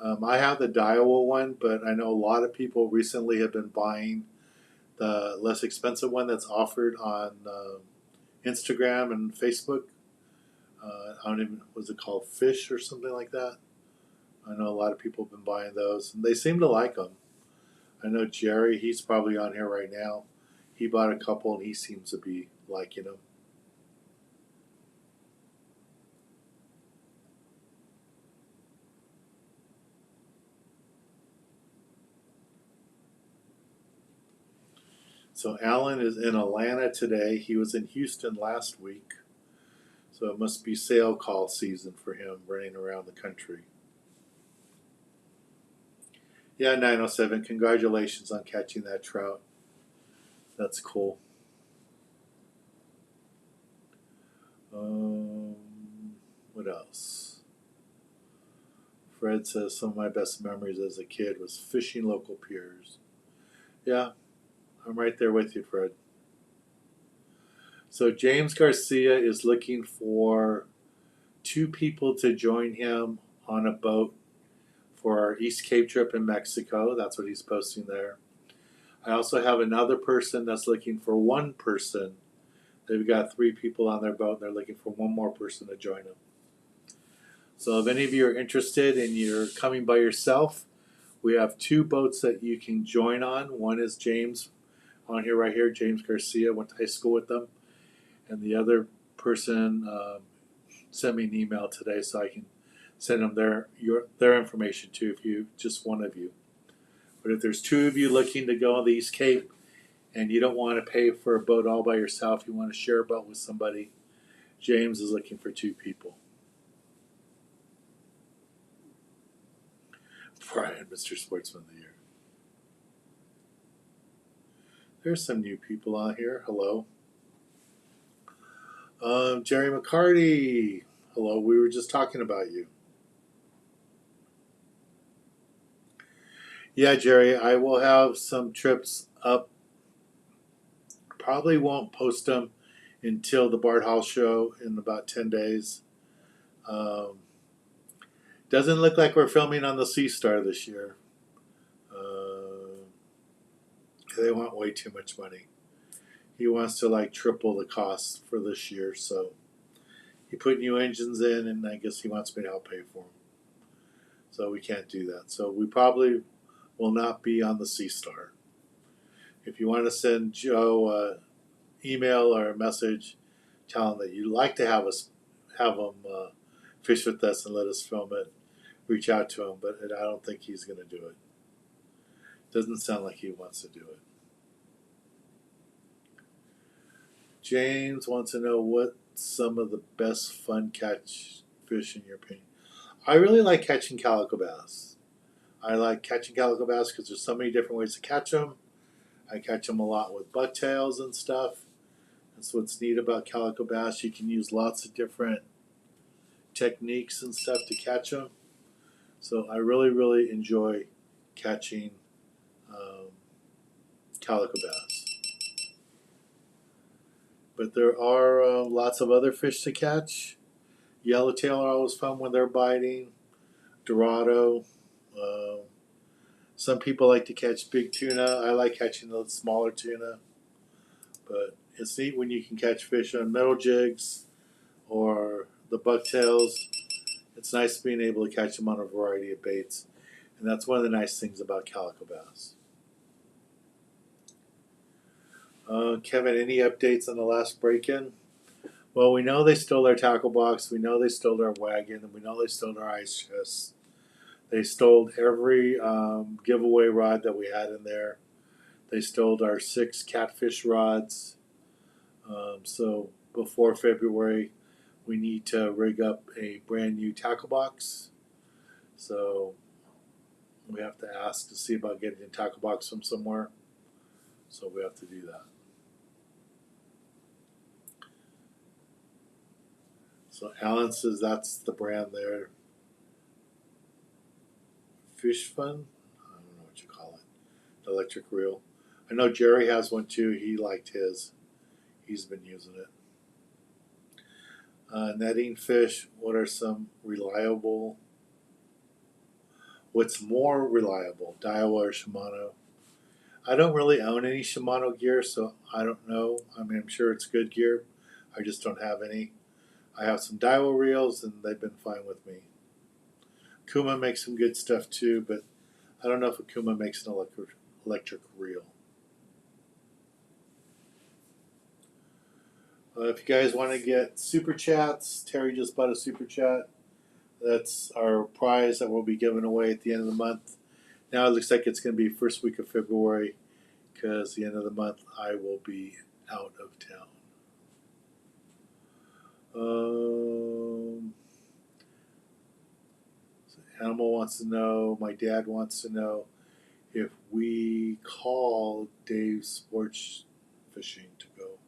I have the Daiwa one, but I know a lot of people recently have been buying the less expensive one that's offered on Instagram and Facebook. I don't even, was it called Fish or something like that? I know a lot of people have been buying those, and they seem to like them. I know Jerry, he's probably on here right now. He bought a couple, and he seems to be liking them. So Alan is in Atlanta today. He was in Houston last week. So it must be sale call season for him running around the country. Yeah, 907. Congratulations on catching that trout. That's cool. What else? Fred says some of my best memories as a kid was fishing local piers. Yeah, I'm right there with you, Fred. So James Garcia is looking for 2 people to join him on a boat for our East Cape trip in Mexico. That's what he's posting there. I also have another person that's looking for 1 person. They've got 3 people on their boat, and they're looking for 1 more person to join them. So if any of you are interested and you're coming by yourself, we have 2 boats that you can join on. One is James on here, right here. James Garcia, went to high school with them. And the other person sent me an email today so I can send them their information too, if you just one of you. But if there's 2 of you looking to go on the East Cape and you don't want to pay for a boat all by yourself, you want to share a boat with somebody, James is looking for 2 people. Brian, Mr. Sportsman of the Year. There's some new people on here. Hello. Jerry McCarty. Hello, we were just talking about you. Yeah, Jerry, I will have some trips up. Probably won't post them until the Bart Hall show in about 10 days. Doesn't look like we're filming on the Sea Star this year. They want way too much money. He wants to like triple the cost for this year, so he put new engines in, and I guess he wants me to help pay for them. So we can't do that. So we probably will not be on the Sea Star. If you want to send Joe an email or a message, tell him that you'd like to have him fish with us and let us film it. Reach out to him, but I don't think he's going to do it. Doesn't sound like he wants to do it. James wants to know what some of the best fun catch fish in your opinion. I really like catching calico bass. I like catching calico bass because there's so many different ways to catch them. I catch them a lot with bucktails and stuff. That's what's neat about calico bass. You can use lots of different techniques and stuff to catch them. So I really, really enjoy catching calico bass. But there are lots of other fish to catch. Yellowtail are always fun when they're biting. Dorado. Some people like to catch big tuna. I like catching the smaller tuna. But it's neat when you can catch fish on metal jigs or the bucktails. It's nice being able to catch them on a variety of baits. And that's one of the nice things about calico bass. Kevin, any updates on the last break-in? Well, we know they stole our tackle box. We know they stole our wagon, and we know they stole our ice chest. They stole every giveaway rod that we had in there. They stole our 6 catfish rods. So before February, we need to rig up a brand new tackle box. So we have to ask to see about getting a tackle box from somewhere. So we have to do that. So Alan says that's the brand there. Fish Fun? I don't know what you call it. The electric reel. I know Jerry has one too. He liked his. He's been using it. Netting fish. What are some reliable? What's more reliable, Daiwa or Shimano? I don't really own any Shimano gear, so I don't know. I mean, I'm sure it's good gear. I just don't have any. I have some Daiwa reels, and they've been fine with me. Kuma makes some good stuff too, but I don't know if Kuma makes an electric reel. If you guys want to get super chats, Terry just bought a super chat. That's our prize that we'll be giving away at the end of the month. Now it looks like it's going to be first week of February because the end of the month I will be out of town. Animal wants to know, my dad wants to know if we call Dave Sports Fishing to go.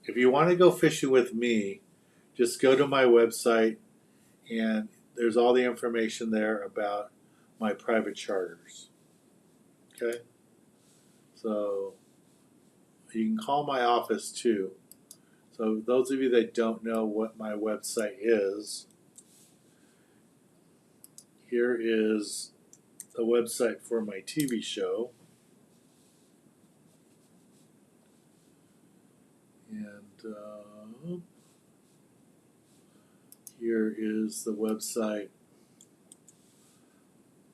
If you want to go fishing with me, just go to my website and there's all the information there about my private charters. Okay? So you can call my office too. So those of you that don't know what my website is, here is the website for my TV show. And here is the website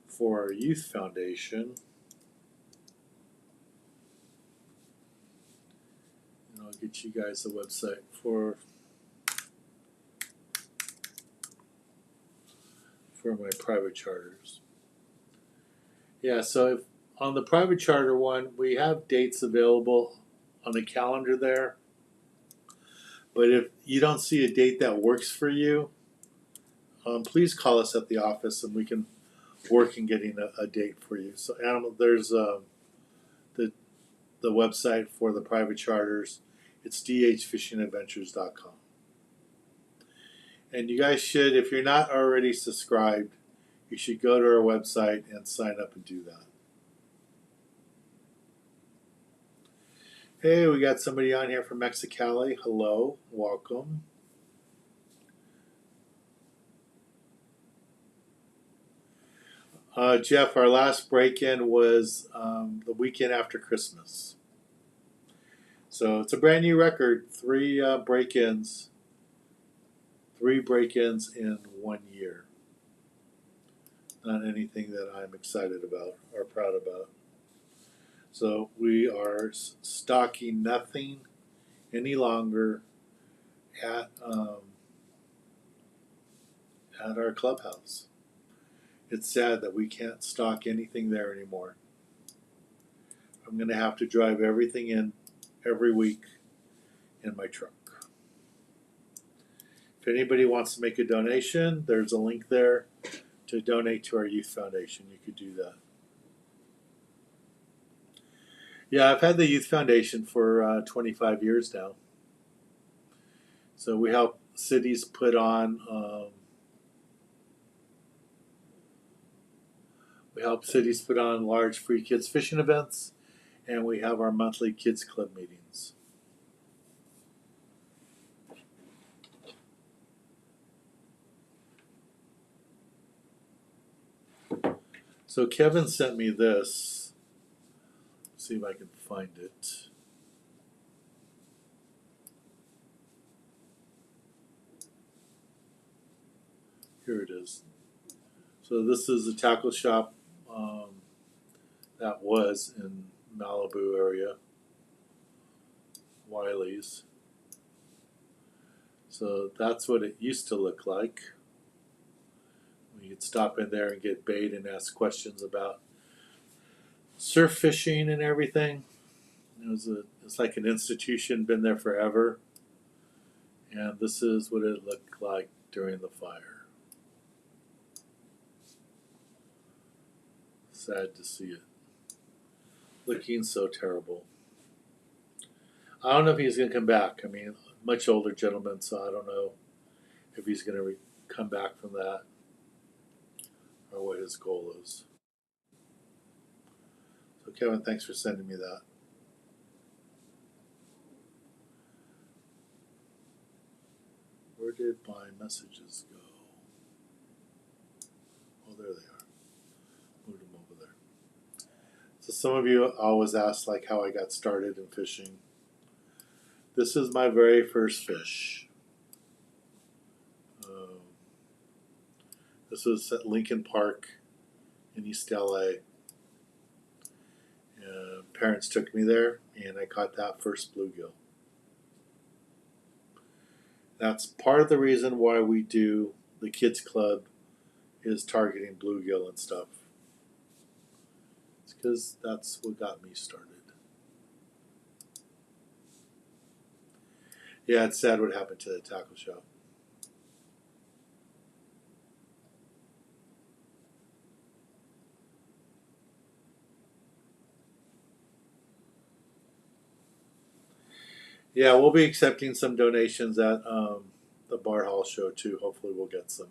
for our youth foundation. And I'll get you guys the website for my private charters. Yeah, so if, on the private charter one, we have dates available on the calendar there. But if you don't see a date that works for you, please call us at the office and we can work in getting a date for you. So, Animal, there's the website for the private charters. It's dhfishingadventures.com. And you guys should, if you're not already subscribed, you should go to our website and sign up and do that. Hey, we got somebody on here from Mexicali. Hello, welcome. Jeff, our last break-in was the weekend after Christmas. So it's a brand new record, 3 break-ins. 3 break-ins in 1 year. Not anything that I'm excited about or proud about. So we are stocking nothing any longer at our clubhouse. It's sad that we can't stock anything there anymore. I'm going to have to drive everything in every week in my truck. If anybody wants to make a donation, there's a link there to donate to our youth foundation. You could do that. Yeah, I've had the youth foundation for 25 years now. So we help cities put on large free kids fishing events, and we have our monthly kids club meetings. So Kevin sent me this. Let's see if I can find it. Here it is. So this is a tackle shop that was in Malibu area. Wiley's. So that's what it used to look like. We could stop in there and get bait and ask questions about surf fishing and everything. It's like an institution, been there forever. And this is what it looked like during the fire. Sad to see it. Looking so terrible. I don't know if he's going to come back. I mean, much older gentleman, so I don't know if he's going to come back from that or what his goal is. So, Kevin, thanks for sending me that. Where did my messages go? Oh, there they are. Moved them over there. So some of you always ask like how I got started in fishing. This is my very first fish. This was at Lincoln Park in East LA. Parents took me there, and I caught that first bluegill. That's part of the reason why we do the kids club is targeting bluegill and stuff. It's because that's what got me started. Yeah, it's sad what happened to the tackle shop. Yeah, we'll be accepting some donations at the Bart Hall show too. Hopefully, we'll get some.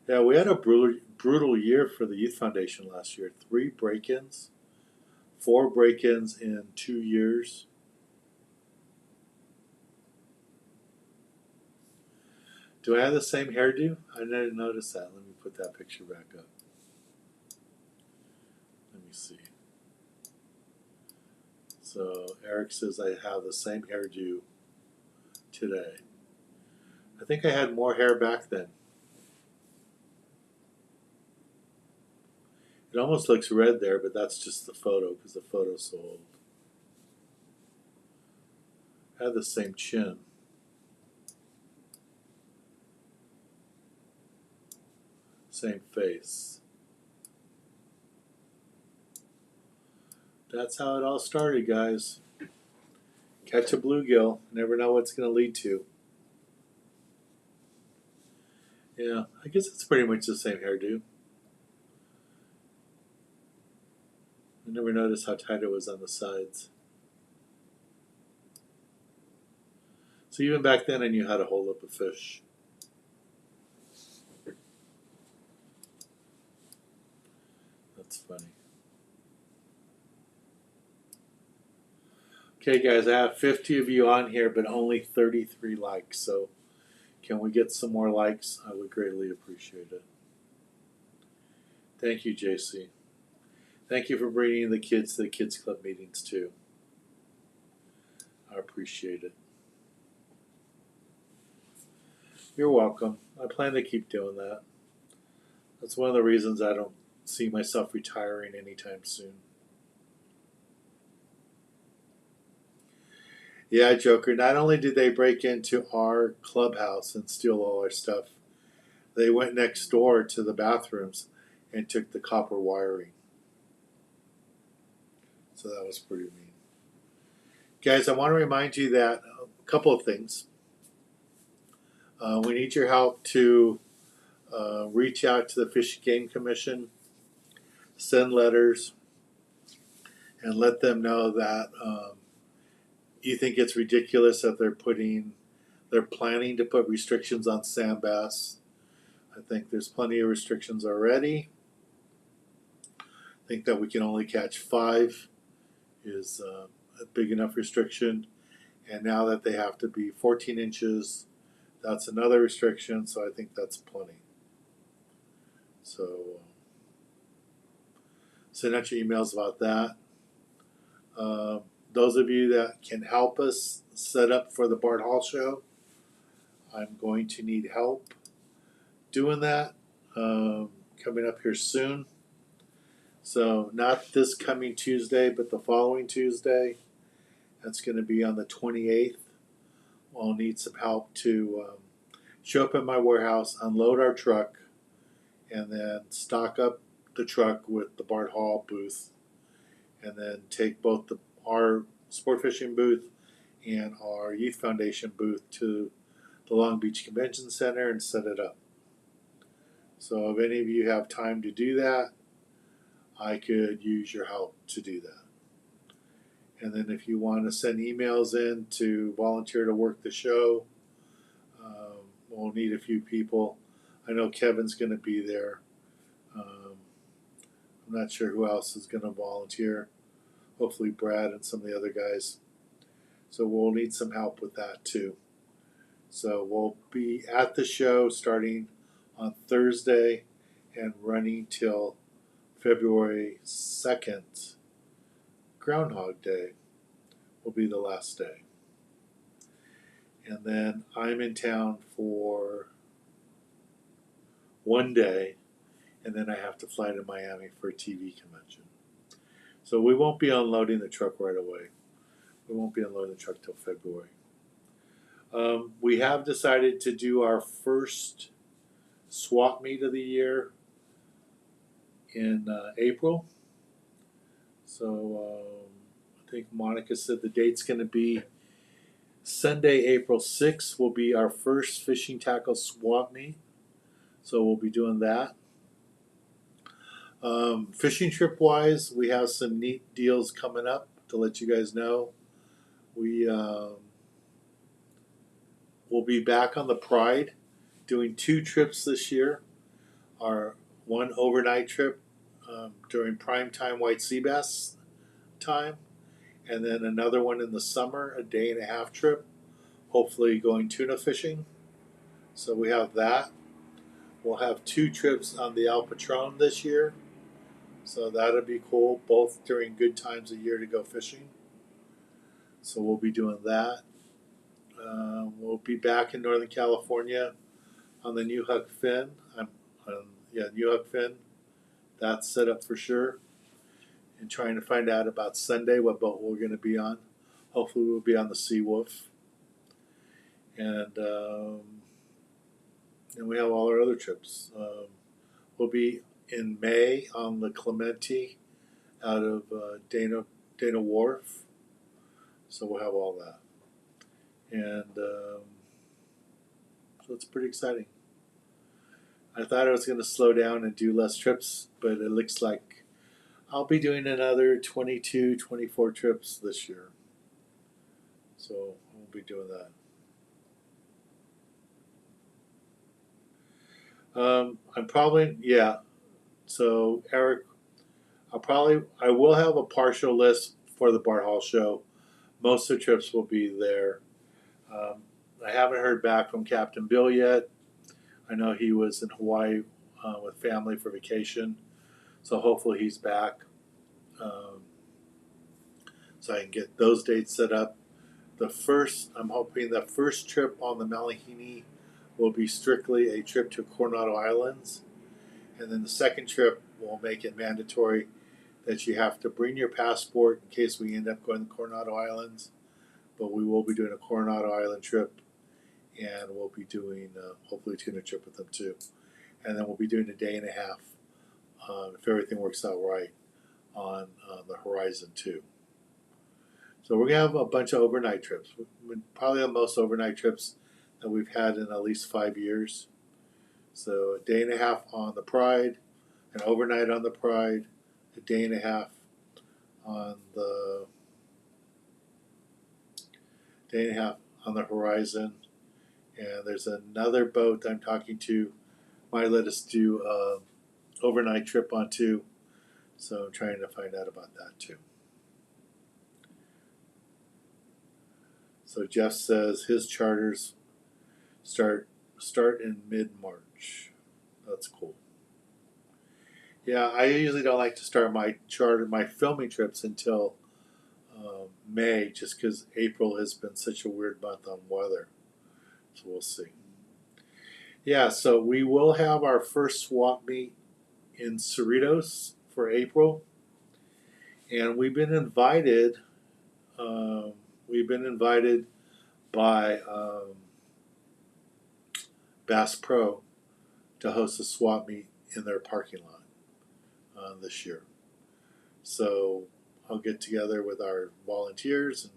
Yeah, we had a brutal year for the Youth Foundation last year. 3 break-ins, 4 break-ins in 2 years. Do I have the same hairdo? I didn't notice that. Let me put that picture back up. Let me see. So Eric says I have the same hairdo today. I think I had more hair back then. It almost looks red there, but that's just the photo because the photo's so old. I had the same chin. Same face. That's how it all started, guys. Catch a bluegill. Never know what it's going to lead to. Yeah, I guess it's pretty much the same hairdo. I never noticed how tight it was on the sides. So even back then I knew how to hold up a fish. That's funny. Okay, guys, I have 50 of you on here, but only 33 likes. So can we get some more likes? I would greatly appreciate it. Thank you, JC. Thank you for bringing the kids to the kids club meetings too. I appreciate it. You're welcome. I plan to keep doing that. That's one of the reasons I don't see myself retiring anytime soon. Yeah, Joker, not only did they break into our clubhouse and steal all our stuff, they went next door to the bathrooms and took the copper wiring. So that was pretty mean. Guys, I want to remind you that a couple of things. We need your help to reach out to the Fish and Game Commission, send letters, and let them know that you think it's ridiculous that they're planning to put restrictions on sand bass. I think there's plenty of restrictions already. I think that we can only catch 5 is a big enough restriction. And now that they have to be 14 inches, that's another restriction. So I think that's plenty. So send out your emails about that. Those of you that can help us set up for the Bart Hall show, I'm going to need help doing that coming up here soon. So not this coming Tuesday, but the following Tuesday That's going to be on the 28th. I'll need some help to show up at my warehouse, unload our truck, and then stock up the truck with the Bart Hall booth, and then take both our sport fishing booth and our Youth Foundation booth to the Long Beach Convention Center and set it up. So if any of you have time to do that, I could use your help to do that. And then if you want to send emails in to volunteer to work the show, we'll need a few people. I know Kevin's going to be there. I'm not sure who else is going to volunteer. Hopefully Brad and some of the other guys. So we'll need some help with that too. So we'll be at the show starting on Thursday and running till February 2nd. Groundhog Day will be the last day. And then I'm in town for one day, and then I have to fly to Miami for a TV convention. So we won't be unloading the truck right away. We won't be unloading the truck till February. We have decided to do our first swap meet of the year in April. So I think Monica said the date's going to be Sunday, April 6th will be our first fishing tackle swap meet. So we'll be doing that. Fishing trip wise, we have some neat deals coming up to let you guys know. We will be back on the Pride doing 2 trips this year. Our one overnight trip during prime time white sea bass time, and then another one in the summer, a day and a half trip, hopefully going tuna fishing. So we have that. We'll have 2 trips on the El Patron this year. So that'll be cool, both during good times of year to go fishing. So we'll be doing that. We'll be back in Northern California on the New Huck Fin. New Huck Fin. That's set up for sure. And trying to find out about Sunday what boat we're going to be on. Hopefully we'll be on the Sea Wolf. And we have all our other trips. We'll be in May on the Clemente out of Dana Wharf. So we'll have all that. And so it's pretty exciting. I thought I was going to slow down and do less trips, but it looks like I'll be doing another 22, 24 trips this year. So we'll be doing that. I'm probably, yeah. So Eric, I will have a partial list for the Bart Hall show. Most of the trips will be there. I haven't heard back from Captain Bill yet. I know he was in Hawaii with family for vacation, so hopefully he's back. So I can get those dates set up. I'm hoping the first trip on the Malihini will be strictly a trip to Coronado Islands. And then the second trip will make it mandatory that you have to bring your passport in case we end up going to Coronado Islands. But we will be doing a Coronado Island trip, and we'll be doing hopefully a tuna trip with them too. And then we'll be doing a day and a half, if everything works out right, on the Horizon too. So we're going to have a bunch of overnight trips. Probably the most overnight trips that we've had in at least 5 years. So a day and a half on the Pride, an overnight on the Pride, a day and a half on the Horizon. And there's another boat I'm talking to, might let us do an overnight trip on too. So I'm trying to find out about that too. So Jeff says his charters start in mid-March. That's cool. Yeah, I usually don't like to start my filming trips until May, just because April has been such a weird month on weather. So we'll see. Yeah, so we will have our first swap meet in Cerritos for April. And we've been invited we've been invited by Bass Pro to host a swap meet in their parking lot this year. So I'll get together with our volunteers and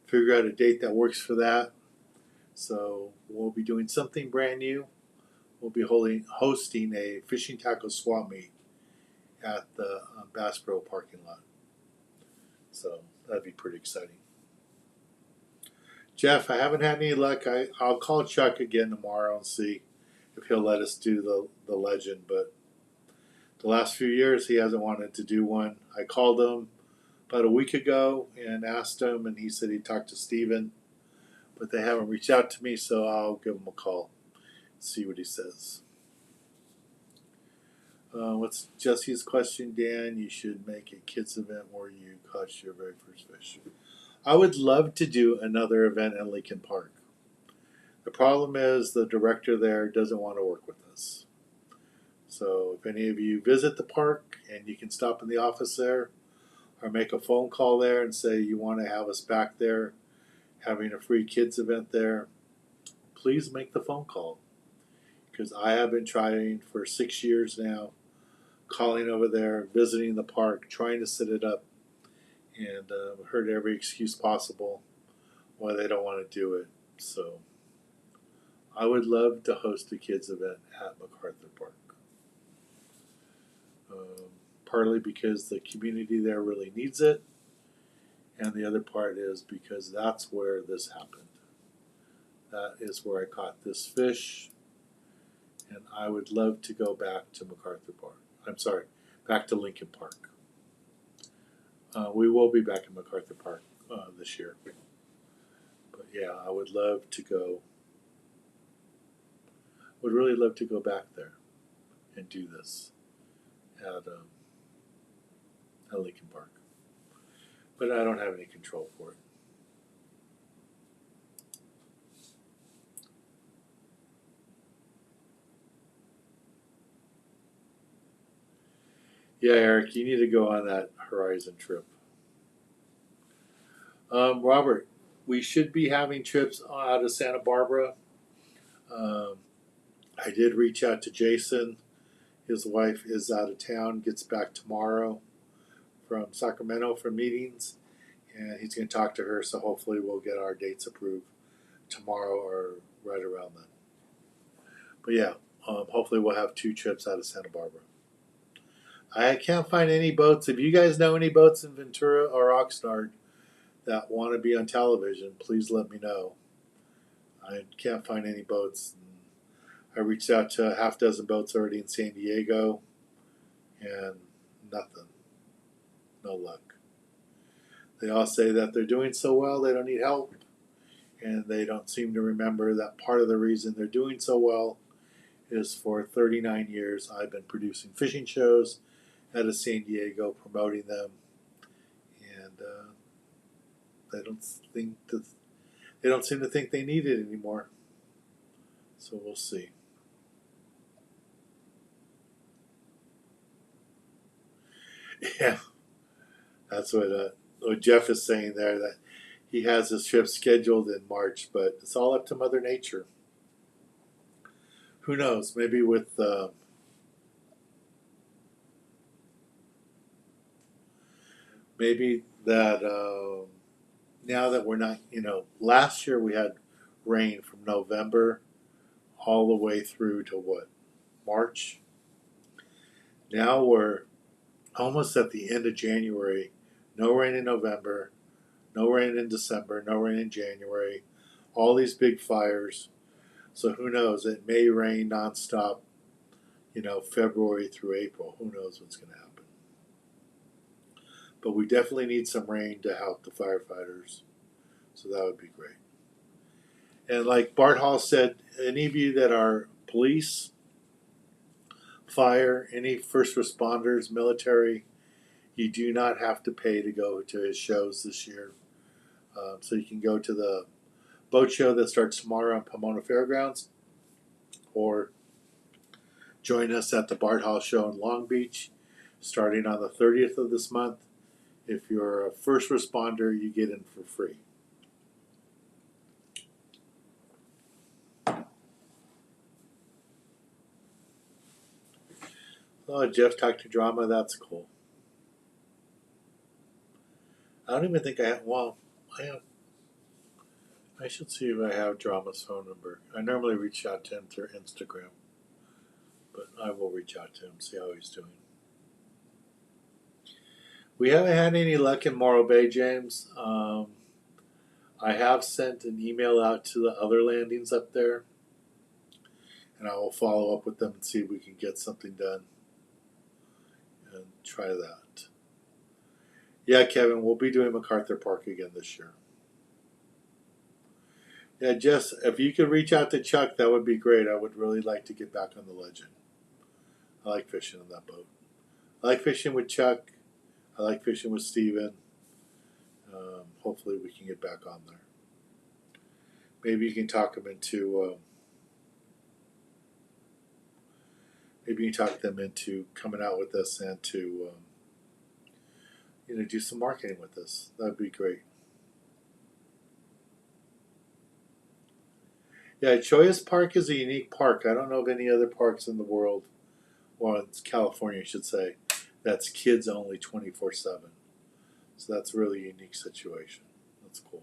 figure out a date that works for that. So we'll be doing something brand new. We'll be hosting a fishing tackle swap meet at the Bass Pro parking lot. So that'd be pretty exciting. Jeff, I haven't had any luck. I'll call Chuck again tomorrow and see if he'll let us do the legend. But the last few years, he hasn't wanted to do one. I called him about a week ago and asked him, and he said he talked to Steven, but they haven't reached out to me, so I'll give him a call, see what he says. What's Jesse's question, Dan? You should make a kids event where you catch your very first fish. I would love to do another event in Lincoln Park. The problem is the director there doesn't want to work with us. So if any of you visit the park and you can stop in the office there or make a phone call there and say you want to have us back there having a free kids event there, please make the phone call. Because I have been trying for 6 years now, calling over there, visiting the park, trying to set it up, and heard every excuse possible why they don't want to do it. So I would love to host a kids event at MacArthur Park. Partly because the community there really needs it, and the other part is because that's where this happened. That is where I caught this fish, and I would love to go back to MacArthur Park. I'm sorry, back to Lincoln Park. We will be back in MacArthur Park this year. But yeah, I would love to go. Would really love to go back there and do this at Lincoln Park. But I don't have any control for it. Yeah, Eric, you need to go on that Horizon trip. Robert, we should be having trips out of Santa Barbara. I did reach out to Jason. His wife is out of town, gets back tomorrow from Sacramento for meetings, and he's going to talk to her, so hopefully we'll get our dates approved tomorrow or right around then. But yeah, hopefully we'll have 2 trips out of Santa Barbara. I can't find any boats. If you guys know any boats in Ventura or Oxnard that want to be on television, please let me know. I can't find any boats. I reached out to a half dozen boats already in San Diego, and nothing. No luck. They all say that they're doing so well they don't need help, and they don't seem to remember that part of the reason they're doing so well is for 39 years I've been producing fishing shows out of San Diego, promoting them, and they don't seem to think they need it anymore. So we'll see. Yeah, that's what Jeff is saying there, that he has his trip scheduled in March, but it's all up to Mother Nature. Who knows? Maybe with maybe that now that we're not, last year we had rain from November all the way through to what, March? Now we're almost at the end of January. No rain in November, no rain in December, no rain in January. All these big fires. So who knows? It may rain nonstop, February through April. Who knows what's going to happen? But we definitely need some rain to help the firefighters. So that would be great. And like Bart Hall said, any of you that are police, fire, any first responders, military, you do not have to pay to go to his shows this year. So you can go to the boat show that starts tomorrow on Pomona Fairgrounds, or join us at the Bart Hall show in Long Beach starting on the 30th of this month. If you're a first responder, you get in for free. Oh, Jeff talked to Drama. That's cool. I don't even think I have. Well, I have. I should see if I have Drama's phone number. I normally reach out to him through Instagram, but I will reach out to him, see how he's doing. We haven't had any luck in Morro Bay, James. I have sent an email out to the other landings up there, and I will follow up with them and see if we can get something done and try that. Yeah, Kevin, we'll be doing MacArthur Park again this year. Yeah, Jess, if you could reach out to Chuck, that would be great. I would really like to get back on the Legend. I like fishing on that boat. I like fishing with Chuck. I like fishing with Steven. Hopefully we can get back on there. Maybe you can talk them into coming out with us and to do some marketing with us. That'd be great. Yeah, Choya's Park is a unique park. I don't know of any other parks in the world, well, it's California, I should say, that's kids only 24/7. So that's a really unique situation. That's cool.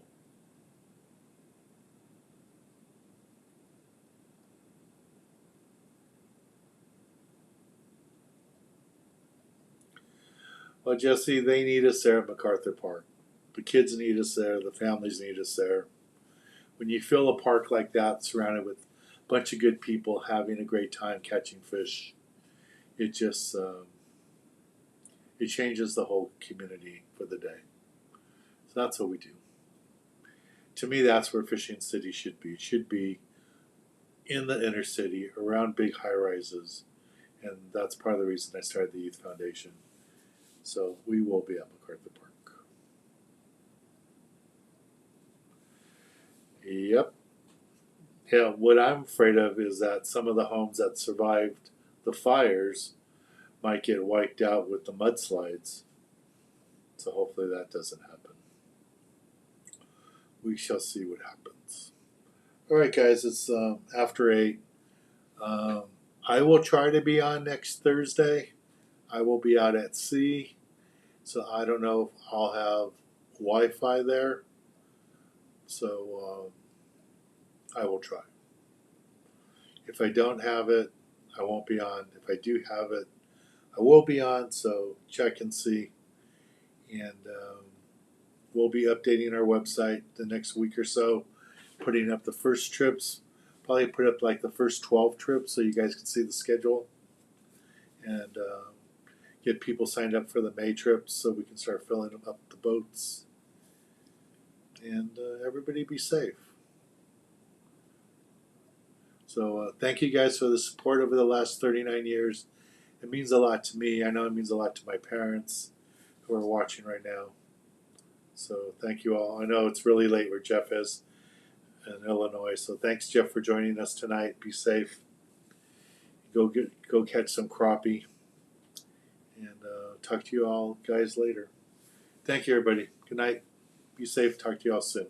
Well, Jesse, they need us there at MacArthur Park. The kids need us there. The families need us there. When you fill a park like that, surrounded with a bunch of good people having a great time catching fish, it just it changes the whole community for the day. So that's what we do. To me, that's where Fishing City should be. It should be in the inner city, around big high rises, and that's part of the reason I started the Youth Foundation. So we will be at MacArthur Park. Yep. Yeah, what I'm afraid of is that some of the homes that survived the fires might get wiped out with the mudslides. So hopefully that doesn't happen. We shall see what happens. All right, guys, it's after 8. I will try to be on next Thursday. I will be out at sea, so I don't know if I'll have Wi-Fi there. So I will try. If I don't have it, I won't be on. If I do have it, I will be on. So check and see. And we'll be updating our website the next week or so, putting up the first trips. Probably put up like the first 12 trips so you guys can see the schedule. And get people signed up for the May trips so we can start filling up the boats. And everybody be safe. So thank you guys for the support over the last 39 years. It means a lot to me. I know it means a lot to my parents who are watching right now. So thank you all. I know it's really late where Jeff is in Illinois. So thanks, Jeff, for joining us tonight. Be safe. Go catch some crappie. And talk to you all guys later. Thank you, everybody. Good night. Be safe. Talk to you all soon.